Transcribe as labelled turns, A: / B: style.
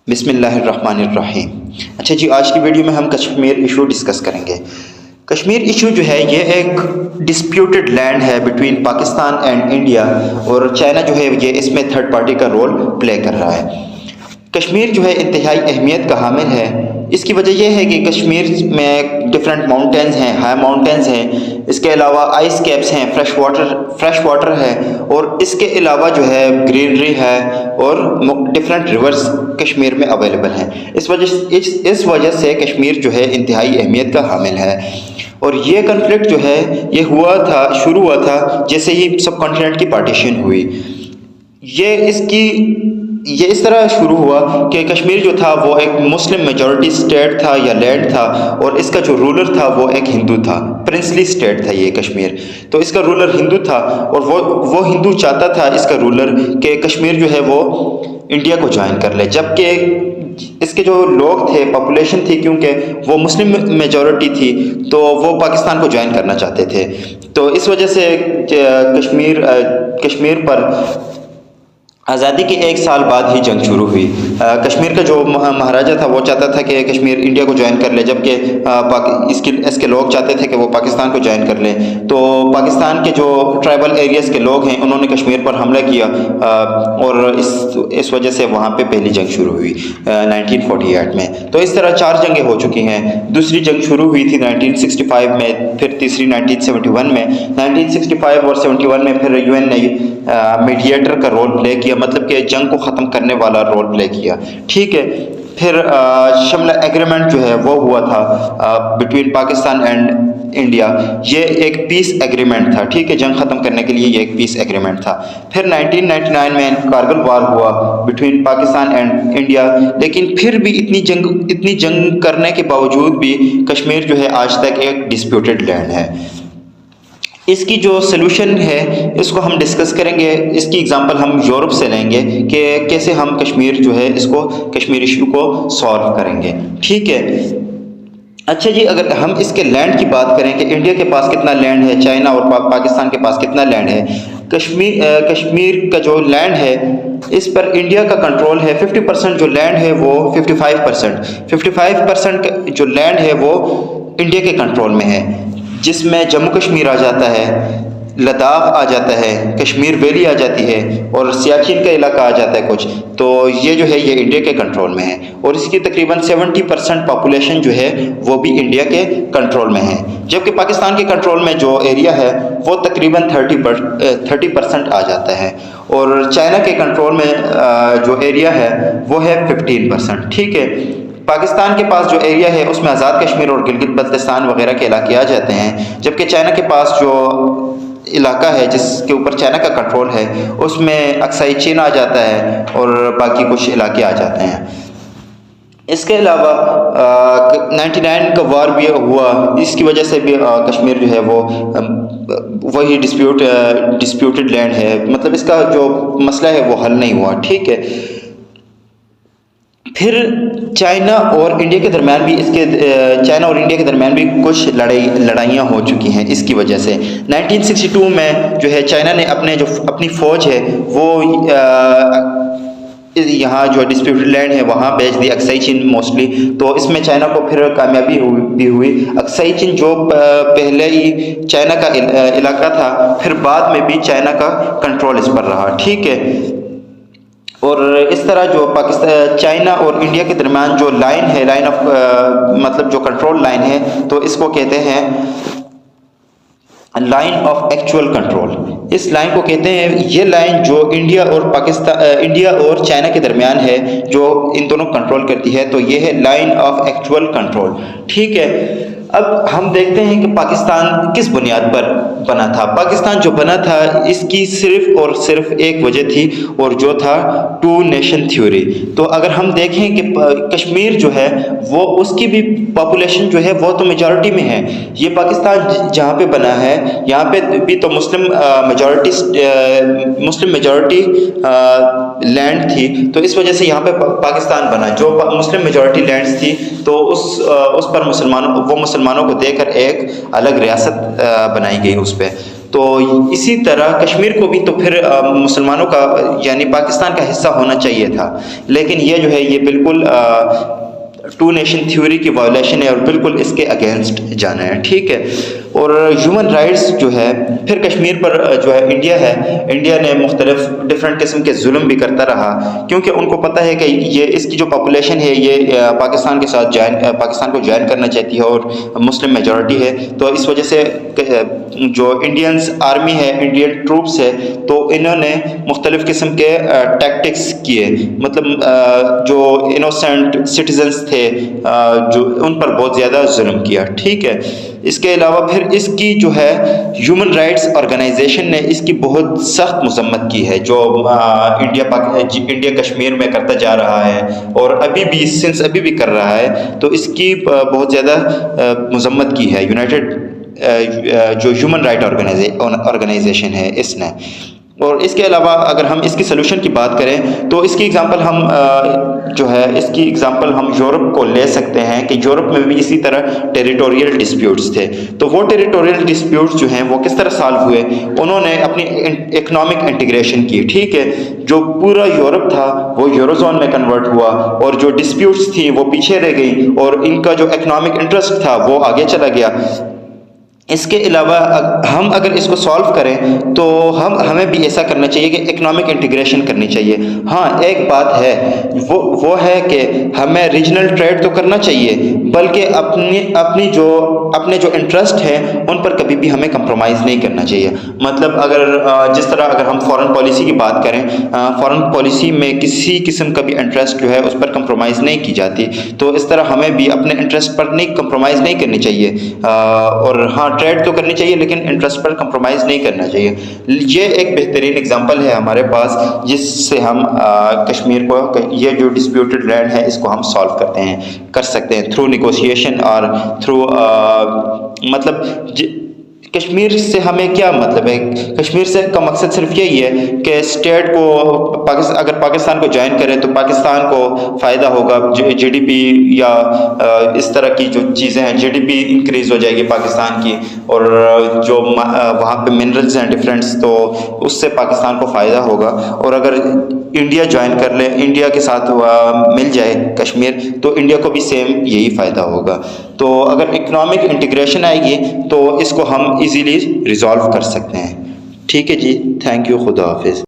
A: بسم اللہ الرحمن الرحیم۔ اچھا جی، آج کی ویڈیو میں ہم کشمیر ایشو ڈسکس کریں گے۔ کشمیر ایشو جو ہے یہ ایک ڈسپیوٹڈ لینڈ ہے بٹوین پاکستان اینڈ انڈیا، اور چائنا جو ہے یہ اس میں تھرڈ پارٹی کا رول پلے کر رہا ہے۔ کشمیر جو ہے انتہائی اہمیت کا حامل ہے۔ اس کی وجہ یہ ہے کہ کشمیر میں ڈفرینٹ ماؤنٹینز ہیں، ہائی ماؤنٹینز ہیں، اس کے علاوہ آئس کیپس ہیں، فریش واٹر ہے، اور اس کے علاوہ جو ہے گرینری ہے اور ڈفرینٹ ریورز کشمیر میں اویلیبل ہیں۔ اس وجہ سے کشمیر جو ہے انتہائی اہمیت کا حامل ہے۔ اور یہ کنفلکٹ جو ہے یہ شروع ہوا تھا جیسے ہی سب کانٹیننٹ کی پارٹیشن ہوئی۔ یہ اس طرح شروع ہوا کہ کشمیر جو تھا وہ ایک مسلم میجورٹی سٹیٹ تھا یا لینڈ تھا، اور اس کا جو رولر تھا وہ ایک ہندو تھا، پرنسلی سٹیٹ تھا یہ کشمیر۔ تو اس کا رولر ہندو تھا، اور وہ ہندو چاہتا تھا اس کا رولر کہ کشمیر جو ہے وہ انڈیا کو جوائن کر لے، جبکہ اس کے جو لوگ تھے، پاپولیشن تھی، کیونکہ وہ مسلم میجورٹی تھی تو وہ پاکستان کو جوائن کرنا چاہتے تھے۔ تو اس وجہ سے کشمیر پر آزادی کے 1 سال بعد ہی جنگ شروع ہوئی۔ کشمیر کا جو مہاراجا تھا وہ چاہتا تھا کہ کشمیر انڈیا کو جوائن کر لے، جبکہ اس کے لوگ چاہتے تھے کہ وہ پاکستان کو جوائن کر لیں۔ تو پاکستان کے جو ٹرائبل ایریاز کے لوگ ہیں انہوں نے کشمیر پر حملہ کیا، اور اس وجہ سے وہاں پہ پہلی جنگ شروع ہوئی 1948 میں۔ تو اس طرح 4 جنگیں ہو چکی ہیں۔ دوسری جنگ شروع ہوئی تھی 1965 میں، پھر تیسری 1971 میں۔ 1965 اور 71 میں پھر UN نے میڈیٹر کا رول پلے کیا، مطلب کہ جنگ کو ختم کرنے والا رول پلے کیا، ٹھیک ہے۔ پھر شملہ ایگریمنٹ جو ہے وہ ہوا تھا بٹوین پاکستان اینڈ انڈیا۔ یہ ایک پیس ایگریمنٹ تھا، ٹھیک ہے، جنگ ختم کرنے کے لیے یہ ایک پیس ایگریمنٹ تھا۔ پھر 1999 میں کارگل وار ہوا بٹوین پاکستان اینڈ انڈیا، لیکن پھر بھی اتنی جنگ کرنے کے باوجود بھی کشمیر جو ہے آج تک ایک ڈسپیوٹڈ لینڈ ہے۔ اس کی جو سلوشن ہے اس کو ہم ڈسکس کریں گے۔ اس کی اگزامپل ہم یورپ سے لیں گے کہ کیسے ہم کشمیر جو ہے کشمیر ایشو کو سالو کریں گے، ٹھیک ہے۔ اچھا جی، اگر ہم اس کے لینڈ کی بات کریں کہ انڈیا کے پاس کتنا لینڈ ہے، چائنا اور پاکستان کے پاس کتنا لینڈ ہے۔ کشمیر کا جو لینڈ ہے اس پر انڈیا کا کنٹرول ہے۔ 50% جو لینڈ ہے وہ 55% جو لینڈ ہے وہ انڈیا کے کنٹرول میں ہے، جس میں جموں کشمیر آ جاتا ہے، لداخ آ جاتا ہے، کشمیر ویلی آ جاتی ہے، اور سیاچن کا علاقہ آ جاتا ہے کچھ۔ تو یہ جو ہے یہ انڈیا کے کنٹرول میں ہے، اور اس کی تقریباً 70% پاپولیشن جو ہے وہ بھی انڈیا کے کنٹرول میں ہے، جبکہ پاکستان کے کنٹرول میں جو ایریا ہے وہ تقریباً 30% آ جاتا ہے، اور چائنا کے کنٹرول میں جو ایریا ہے وہ ہے 15%، ٹھیک ہے۔ پاکستان کے پاس جو ایریا ہے اس میں آزاد کشمیر اور گلگت بلتستان وغیرہ کے علاقے آ جاتے ہیں، جبکہ چائنا کے پاس جو علاقہ ہے جس کے اوپر چائنا کا کنٹرول ہے اس میں اکسائی چین آ جاتا ہے، اور باقی کچھ علاقے آ جاتے ہیں۔ اس کے علاوہ 99 کا وار بھی ہوا، اس کی وجہ سے بھی کشمیر جو ہے وہی ڈسپیوٹڈ لینڈ ہے، مطلب اس کا جو مسئلہ ہے وہ حل نہیں ہوا، ٹھیک ہے۔ پھر چائنا اور انڈیا کے درمیان بھی کچھ لڑائیاں ہو چکی ہیں اس کی وجہ سے۔ 1962 میں جو ہے چائنا نے اپنی فوج ہے وہ یہاں جو ڈسپیوٹڈ لینڈ ہے وہاں بھیج دی، اکسائی چین موسٹلی۔ تو اس میں چائنا کو پھر کامیابی بھی ہوئی۔ اکسائی چین جو پہلے ہی چائنا کا علاقہ تھا، پھر بعد میں بھی چائنا کا کنٹرول اس پر رہا، ٹھیک ہے۔ اور اس طرح جو چائنا اور انڈیا کے درمیان جو لائن ہے، مطلب جو کنٹرول لائن ہے، تو اس کو کہتے ہیں لائن آف ایکچوئل کنٹرول۔ اس لائن کو کہتے ہیں، یہ لائن جو انڈیا اور چائنا کے درمیان ہے، جو ان دونوں کنٹرول کرتی ہے، تو یہ ہے لائن آف ایکچوئل کنٹرول، ٹھیک ہے۔ اب ہم دیکھتے ہیں کہ پاکستان کس بنیاد پر بنا تھا۔ پاکستان جو بنا تھا اس کی صرف اور صرف ایک وجہ تھی، اور جو تھا 2 نیشن تھیوری۔ تو اگر ہم دیکھیں کہ کشمیر جو ہے وہ اس کی بھی پاپولیشن جو ہے وہ تو میجورٹی میں ہے۔ یہ پاکستان جہاں پہ بنا ہے یہاں پہ بھی تو مسلم میجورٹی لینڈ تھی، تو اس وجہ سے یہاں پہ پاکستان بنا۔ جو مسلم میجورٹی لینڈز تھی تو اس پر مسلمانوں کو دے کر ایک الگ ریاست بنائی گئی اس پہ۔ تو اسی طرح کشمیر کو بھی تو پھر مسلمانوں کا یعنی پاکستان کا حصہ ہونا چاہیے تھا، لیکن یہ جو ہے یہ بالکل ٹو نیشن تھیوری کی وائلیشن ہے اور بالکل اس کے اگینسٹ جانا ہے، ٹھیک ہے۔ اور ہیومن رائٹس جو ہے پھر کشمیر پر جو ہے انڈیا نے مختلف ڈفرینٹ قسم کے ظلم بھی کرتا رہا، کیونکہ ان کو پتہ ہے کہ یہ اس کی جو پاپولیشن ہے یہ پاکستان کے ساتھ پاکستان کو جوائن کرنا چاہتی ہے اور مسلم میجورٹی ہے، تو اس وجہ سے جو انڈینز آرمی ہے، انڈین ٹروپس ہے، تو انہوں نے مختلف قسم کے ٹیکٹکس کیے، مطلب جو انوسینٹ سٹیزنز تھے جو ان پر بہت زیادہ ظلم کیا، ٹھیک ہے۔ اس کے علاوہ پھر اس کی جو ہے ہیومن رائٹس آرگنائزیشن نے اس کی بہت سخت مذمت کی ہے، جو انڈیا کشمیر میں کرتا جا رہا ہے اور ابھی بھی کر رہا ہے، تو اس کی بہت زیادہ مذمت کی ہے یونائٹڈ جو ہیومن رائٹ آرگنائزیشن ہے اس نے۔ اور اس کے علاوہ اگر ہم اس کی سلوشن کی بات کریں تو اس کی ایگزامپل ہم یورپ کو لے سکتے ہیں کہ یورپ میں بھی اسی طرح ٹیریٹوریل ڈسپیوٹس تھے، تو وہ ٹیریٹوریل ڈسپیوٹس جو ہیں وہ کس طرح سالو ہوئے، انہوں نے اپنی اکنامک انٹیگریشن کی، ٹھیک ہے۔ جو پورا یورپ تھا وہ یورو زون میں کنورٹ ہوا اور جو ڈسپیوٹس تھیں وہ پیچھے رہ گئی اور ان کا جو اکنامک انٹرسٹ تھا وہ آگے چلا گیا۔ اس کے علاوہ ہم اگر اس کو سالو کریں تو ہمیں بھی ایسا کرنا چاہیے کہ اکنامک انٹیگریشن کرنی چاہیے۔ ہاں ایک بات ہے وہ ہے کہ ہمیں ریجنل ٹریڈ تو کرنا چاہیے، بلکہ اپنے جو انٹرسٹ ہیں ان پر کبھی بھی ہمیں کمپرومائز نہیں کرنا چاہیے۔ مطلب جس طرح اگر ہم فارن پالیسی کی بات کریں، فارن پالیسی میں کسی قسم کا بھی انٹرسٹ جو ہے اس پر کمپرومائز نہیں کی جاتی، تو اس طرح ہمیں بھی اپنے انٹرسٹ پر کمپرومائز نہیں کرنی چاہیے، اور ہاں ٹریڈ تو کرنی چاہیے لیکن انٹرسٹ پر کمپرومائز نہیں کرنا چاہیے۔ یہ ایک بہترین اگزامپل ہے ہمارے پاس جس سے ہم کشمیر کو یہ جو ڈسپیوٹڈ لینڈ ہے اس کو ہم سالو کر سکتے ہیں تھرو نیگوسیشن اور تھرو مطلب کشمیر سے ہمیں کیا مطلب ہے، کشمیر سے کا مقصد صرف یہی ہے کہ اسٹیٹ کو اگر پاکستان کو جوائن کرے تو پاکستان کو فائدہ ہوگا، جی ڈی پی یا اس طرح کی جو چیزیں ہیں، جی ڈی پی انکریز ہو جائے گی پاکستان کی، اور جو وہاں پہ منرلز ہیں ڈفرینٹس، تو اس سے پاکستان کو فائدہ ہوگا۔ اور اگر انڈیا جوائن کر لے، انڈیا کے ساتھ مل جائے کشمیر، تو انڈیا کو بھی سیم یہی فائدہ ہوگا۔ تو اگر اکنامک انٹیگریشن آئے گی تو اس کو ہم ایزیلی ریزالو کر سکتے ہیں، ٹھیک ہے جی، تھینک یو، خدا حافظ۔